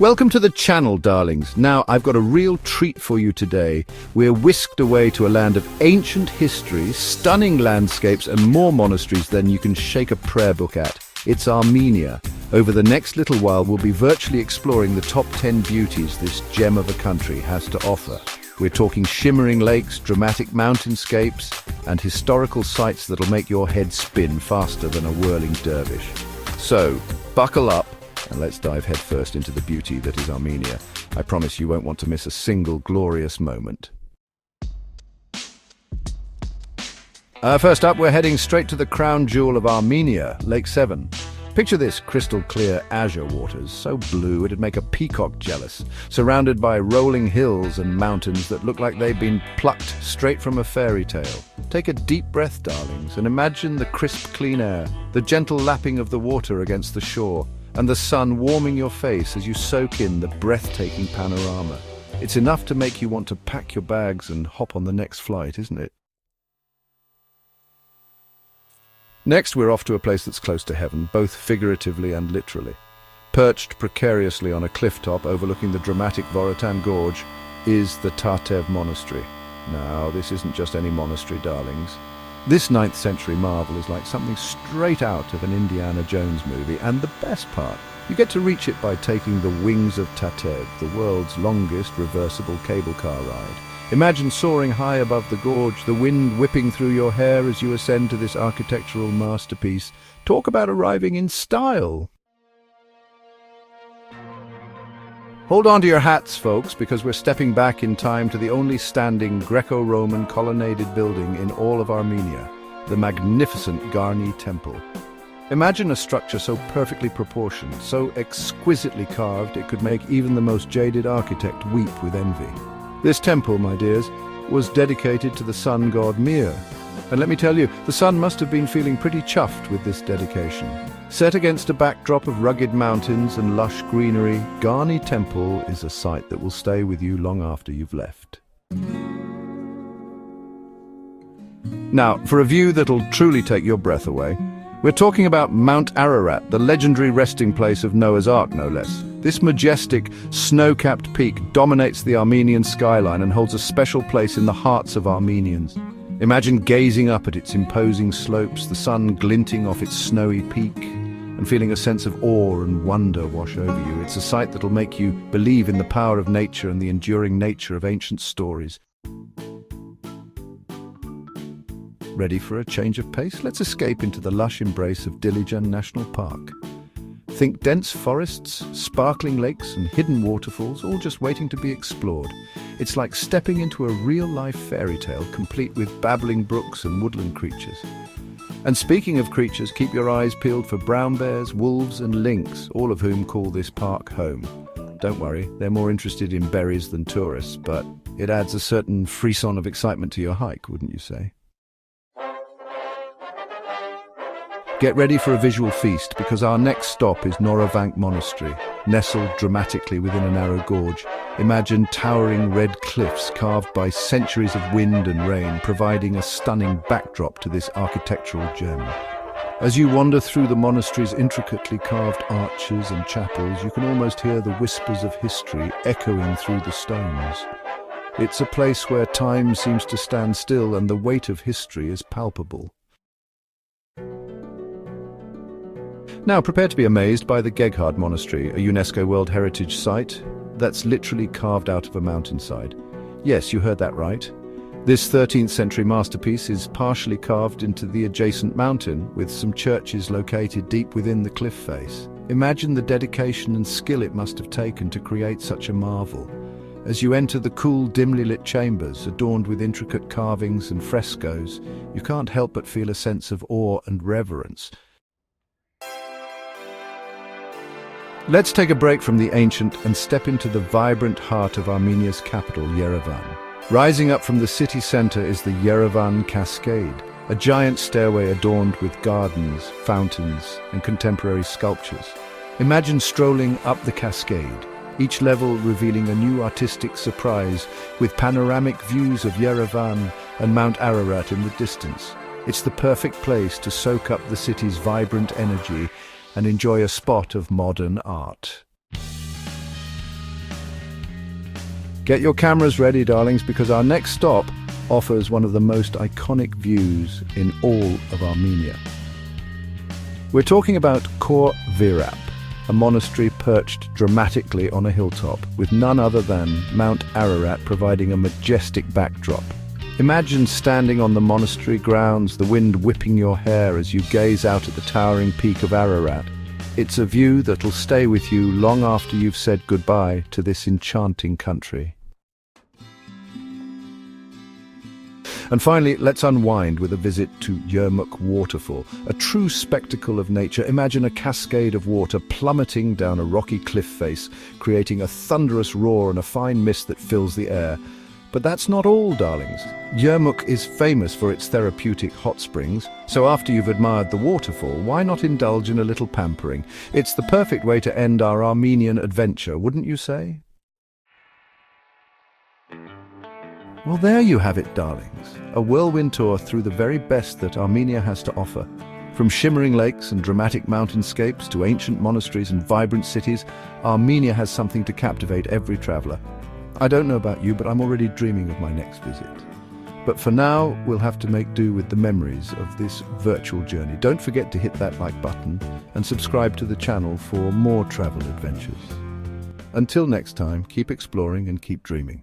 Welcome to the channel, darlings. Now, I've got a real treat for you today. We're whisked away to a land of ancient history, stunning landscapes, and more monasteries than you can shake a prayer book at. It's Armenia. Over the next little while, we'll be virtually exploring the top 10 beauties this gem of a country has to offer. We're talking shimmering lakes, dramatic mountainscapes, and historical sites that'll make your head spin faster than a whirling dervish. So, buckle up, and let's dive headfirst into the beauty that is Armenia. I promise you won't want to miss a single glorious moment. First up, we're heading straight to the crown jewel of Armenia, Lake Sevan. Picture this crystal clear azure waters, so blue it'd make a peacock jealous, surrounded by rolling hills and mountains that look like they've been plucked straight from a fairy tale. Take a deep breath, darlings, and imagine the crisp, clean air, the gentle lapping of the water against the shore, and the sun warming your face as you soak in the breathtaking panorama. It's enough to make you want to pack your bags and hop on the next flight, isn't it? Next, we're off to a place that's close to heaven, both figuratively and literally. Perched precariously on a cliff top overlooking the dramatic Vorotan Gorge is the Tatev Monastery. Now, this isn't just any monastery, darlings. This 9th century marvel is like something straight out of an Indiana Jones movie, and the best part, you get to reach it by taking the Wings of Tatev, the world's longest reversible cable car ride. Imagine soaring high above the gorge, the wind whipping through your hair as you ascend to this architectural masterpiece. Talk about arriving in style! Hold on to your hats, folks, because we're stepping back in time to the only standing Greco-Roman colonnaded building in all of Armenia, the magnificent Garni Temple. Imagine a structure so perfectly proportioned, so exquisitely carved it could make even the most jaded architect weep with envy. This temple, my dears, was dedicated to the sun god Mir. And let me tell you, the sun must have been feeling pretty chuffed with this dedication. Set against a backdrop of rugged mountains and lush greenery, Garni Temple is a sight that will stay with you long after you've left. Now, for a view that'll truly take your breath away, we're talking about Mount Ararat, the legendary resting place of Noah's Ark, no less. This majestic, snow-capped peak dominates the Armenian skyline and holds a special place in the hearts of Armenians. Imagine gazing up at its imposing slopes, the sun glinting off its snowy peak, and feeling a sense of awe and wonder wash over you. It's a sight that'll make you believe in the power of nature and the enduring nature of ancient stories. Ready for a change of pace? Let's escape into the lush embrace of Dilijan National Park. Think dense forests, sparkling lakes, and hidden waterfalls, all just waiting to be explored. It's like stepping into a real-life fairy tale, complete with babbling brooks and woodland creatures. And speaking of creatures, keep your eyes peeled for brown bears, wolves, and lynx, all of whom call this park home. Don't worry, they're more interested in berries than tourists, but it adds a certain frisson of excitement to your hike, wouldn't you say? Get ready for a visual feast, because our next stop is Noravank Monastery, nestled dramatically within a narrow gorge. Imagine towering red cliffs carved by centuries of wind and rain, providing a stunning backdrop to this architectural gem. As you wander through the monastery's intricately carved arches and chapels, you can almost hear the whispers of history echoing through the stones. It's a place where time seems to stand still and the weight of history is palpable. Now prepare to be amazed by the Geghard Monastery, a UNESCO World Heritage Site that's literally carved out of a mountainside. Yes, you heard that right. This 13th century masterpiece is partially carved into the adjacent mountain, with some churches located deep within the cliff face. Imagine the dedication and skill it must have taken to create such a marvel. As you enter the cool, dimly lit chambers, adorned with intricate carvings and frescoes, you can't help but feel a sense of awe and reverence. Let's take a break from the ancient and step into the vibrant heart of Armenia's capital, Yerevan. Rising up from the city center is the Yerevan Cascade, a giant stairway adorned with gardens, fountains, and contemporary sculptures. Imagine strolling up the cascade, each level revealing a new artistic surprise, with panoramic views of Yerevan and Mount Ararat in the distance. It's the perfect place to soak up the city's vibrant energy and enjoy a spot of modern art. Get your cameras ready, darlings, because our next stop offers one of the most iconic views in all of Armenia. We're talking about Kor Virap, a monastery perched dramatically on a hilltop, with none other than Mount Ararat providing a majestic backdrop. Imagine standing on the monastery grounds, the wind whipping your hair as you gaze out at the towering peak of Ararat. It's a view that'll stay with you long after you've said goodbye to this enchanting country. And finally, let's unwind with a visit to Yermak Waterfall, a true spectacle of nature. Imagine a cascade of water plummeting down a rocky cliff face, creating a thunderous roar and a fine mist that fills the air. But that's not all, darlings. Yermak is famous for its therapeutic hot springs, so after you've admired the waterfall, why not indulge in a little pampering? It's the perfect way to end our Armenian adventure, wouldn't you say? Well, there you have it, darlings. A whirlwind tour through the very best that Armenia has to offer. From shimmering lakes and dramatic mountainscapes to ancient monasteries and vibrant cities, Armenia has something to captivate every traveler. I don't know about you, but I'm already dreaming of my next visit. But for now, we'll have to make do with the memories of this virtual journey. Don't forget to hit that like button and subscribe to the channel for more travel adventures. Until next time, keep exploring and keep dreaming.